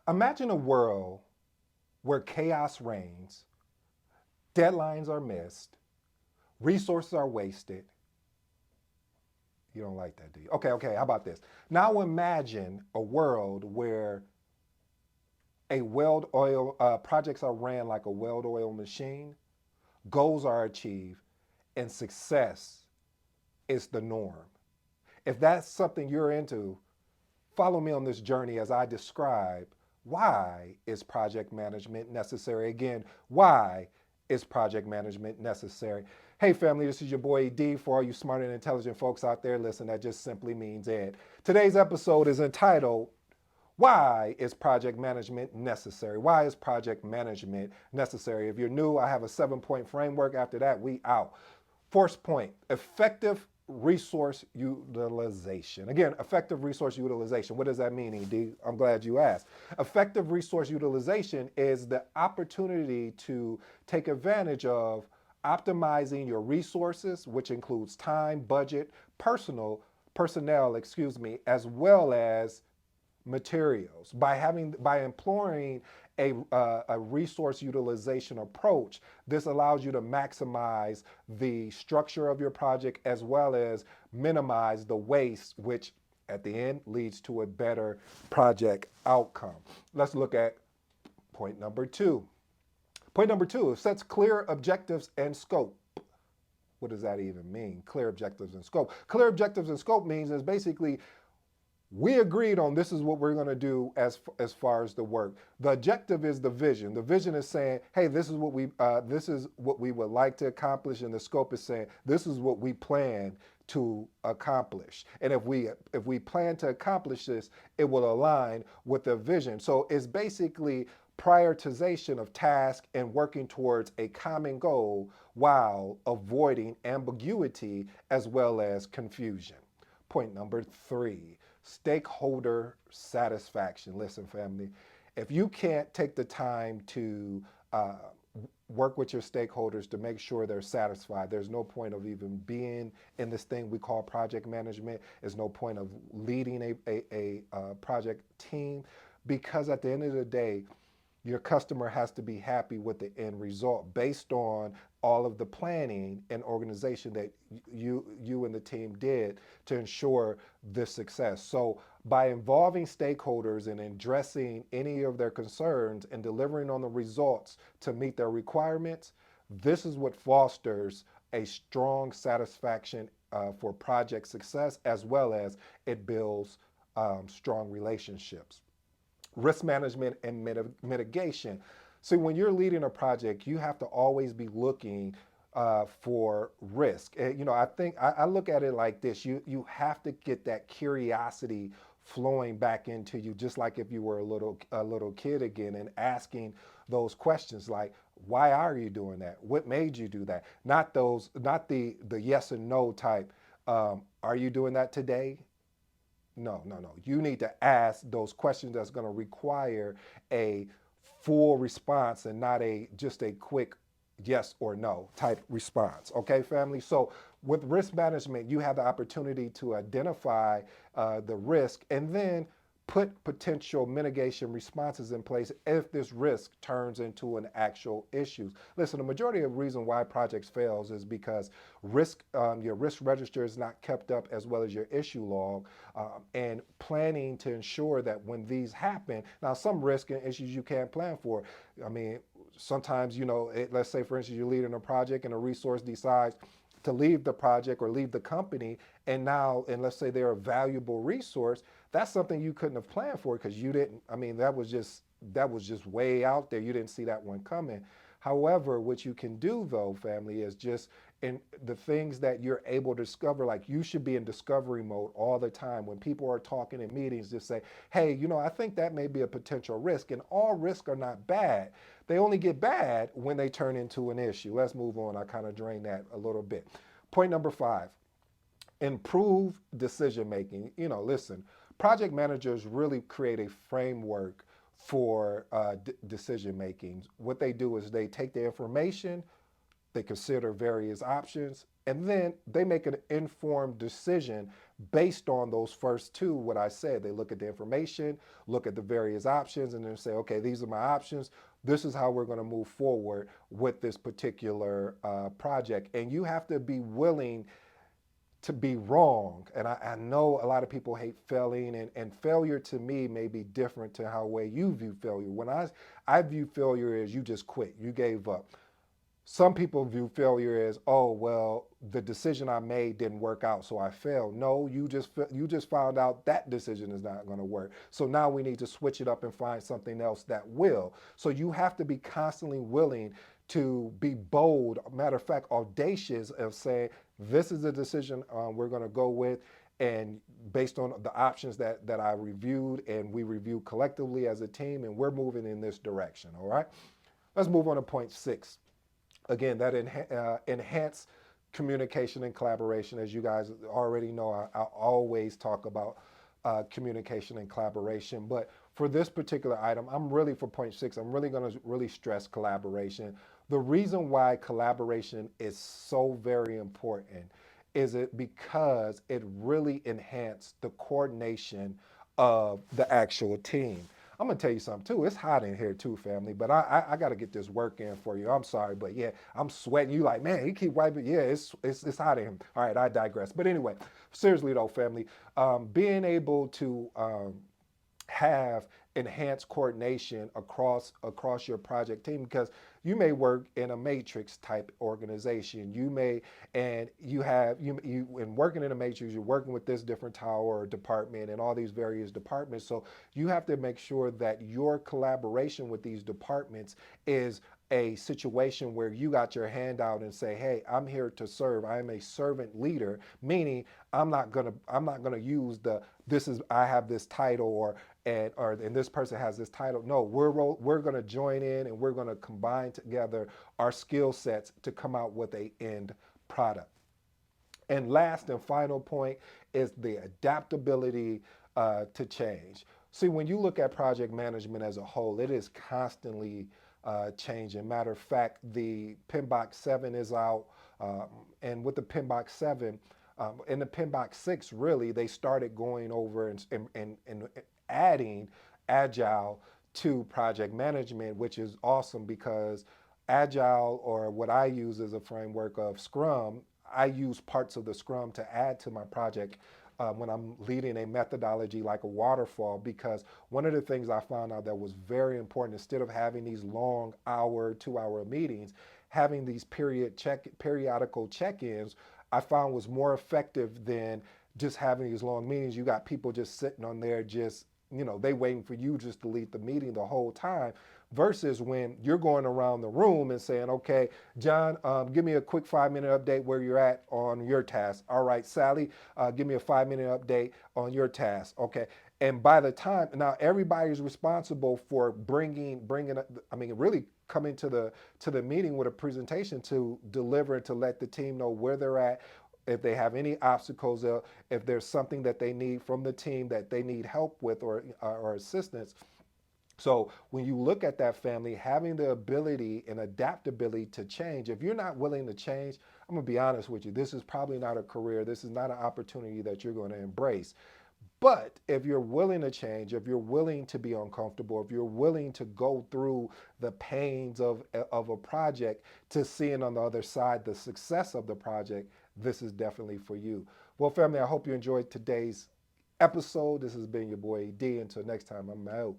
Imagine a world where chaos reigns, deadlines are missed, resources are wasted. You don't like that, do you? Okay, how about this? Now imagine a world where a weld oil projects are ran like a weld oil machine, goals are achieved, and success is the norm. If that's something you're into, follow me on this journey as I describe why is project management necessary. Again, why is project management necessary? Hey family, this is your boy D. For all you smart and intelligent folks out there, listen, that just simply means Ed. Today's episode is entitled, why is project management necessary? Why is project management necessary? If you're new, I have a 7-point framework. After that, we out. First point, effective resource utilization. Again, effective resource utilization. What does that mean, ED? I'm glad you asked. Effective resource utilization is the opportunity to take advantage of optimizing your resources, which includes time, budget, personnel, as well as materials. By employing a resource utilization approach, this allows you to maximize the structure of your project as well as minimize the waste, which at the end leads to a better project outcome. Let's look at point number two. Point number two, it sets clear objectives and scope. What does that even mean? Clear objectives and scope. Clear objectives and scope means is basically we agreed on this is what we're going to do as far as the work. The objective is the vision. The vision is saying, hey, this is what we would like to accomplish, and the scope is saying this is what we plan to accomplish. And if we plan to accomplish this, it will align with the vision. So it's basically prioritization of tasks and working towards a common goal while avoiding ambiguity as well as confusion. Point number three, stakeholder satisfaction. Listen, family, if you can't take the time to work with your stakeholders to make sure they're satisfied, there's no point of even being in this thing we call project management. There's no point of leading a project team, because at the end of the day, your customer has to be happy with the end result based on all of the planning and organization that you and the team did to ensure this success. So by involving stakeholders and addressing any of their concerns and delivering on the results to meet their requirements, this is what fosters a strong satisfaction for project success, as well as it builds strong relationships. Risk management and mitigation. See, when you're leading a project, you have to always be looking for risk. And, I think I look at it like this: you have to get that curiosity flowing back into you, just like if you were a little kid again, and asking those questions like, why are you doing that? What made you do that? Not the yes and no type. Are you doing that today? No. You need to ask those questions that's going to require a full response and not just a quick yes or no type response. Okay, family? So with risk management, you have the opportunity to identify the risk and then put potential mitigation responses in place if this risk turns into an actual issue. Listen, the majority of the reason why projects fails is because your risk register is not kept up, as well as your issue log, and planning to ensure that when these happen, now some risk and issues you can't plan for. I mean, sometimes, let's say for instance, you're leading a project and a resource decides to leave the project or leave the company, and let's say they're a valuable resource, that's something you couldn't have planned for because you didn't. I mean, that was just way out there. You didn't see that one coming. However, what you can do though, family, is just in the things that you're able to discover, like you should be in discovery mode all the time. When people are talking in meetings, just say, hey, I think that may be a potential risk, and all risks are not bad. They only get bad when they turn into an issue. Let's move on. I kind of drained that a little bit. Point number 5, improve decision making. Listen, project managers really create a framework for decision making. What they do is they take the information, they consider various options, And then they make an informed decision based on those first two, what I said. They look at the information, look at the various options, and then say, okay, these are my options. This is how we're going to move forward with this particular project. And you have to be willing to be wrong. And I know a lot of people hate failing, and failure to me may be different to how way you view failure. When I view failure as you just quit, you gave up. Some people view failure as, oh well, the decision I made didn't work out, so I failed. No, you just found out that decision is not going to work. So now we need to switch it up and find something else that will. So you have to be constantly willing to be bold, matter of fact, audacious of saying, this is the decision we're going to go with. And based on the options that I reviewed and we reviewed collectively as a team, and we're moving in this direction. All right. Let's move on to point 6. Again, that enhance communication and collaboration. As you guys already know, I always talk about communication and collaboration. But for this particular item, for point 6, I'm really going to really stress collaboration. The reason why collaboration is so very important is it because it really enhances the coordination of the actual team. I'm gonna tell you something too. It's hot in here too, family. But I got to get this work in for you. I'm sorry, but yeah, I'm sweating. You like, man, you keep wiping. Yeah, it's hot in here. All right, I digress. But anyway, seriously though, family, being able to have enhanced coordination across your project team, because you may work in a matrix type organization. You may, and you have you in working in a matrix, you're working with this different tower or department and all these various departments. So you have to make sure that your collaboration with these departments is a situation where you got your hand out and say, hey, I'm here to serve. I am a servant leader, meaning I'm not gonna use I have this title, and this person has this title. No, we're gonna join in and we're gonna combine together our skill sets to come out with a end product. And last and final point is the adaptability to change. See, when you look at project management as a whole, it is constantly changing. Matter of fact, the PMBOK 7 is out, and with the PMBOK 7, in the PMBOK 6, really, they started going over and adding Agile to project management, which is awesome because Agile, or what I use as a framework of Scrum, I use parts of the Scrum to add to my project when I'm leading a methodology like a waterfall, because one of the things I found out that was very important, instead of having these long hour, 2 hour meetings, having these periodical check-ins, I found was more effective than just having these long meetings. You got people just sitting on there, just, they waiting for you just to lead the meeting the whole time, versus when you're going around the room and saying, okay, John, give me a quick 5-minute update where you're at on your task. All right, Sally, give me a 5-minute update on your task. Okay. And by the time, now everybody's responsible for bringing, really coming to the meeting with a presentation to deliver, to let the team know where they're at, if they have any obstacles, if there's something that they need from the team that they need help with, or assistance. So when you look at that, family, having the ability and adaptability to change, if you're not willing to change, I'm gonna be honest with you, this is probably not a career, this is not an opportunity that you're going to embrace. But if you're willing to change, if you're willing to be uncomfortable, if you're willing to go through the pains of a project to seeing on the other side the success of the project, this is definitely for you. Well, family, I hope you enjoyed today's episode. This has been your boy D. Until next time, I'm out.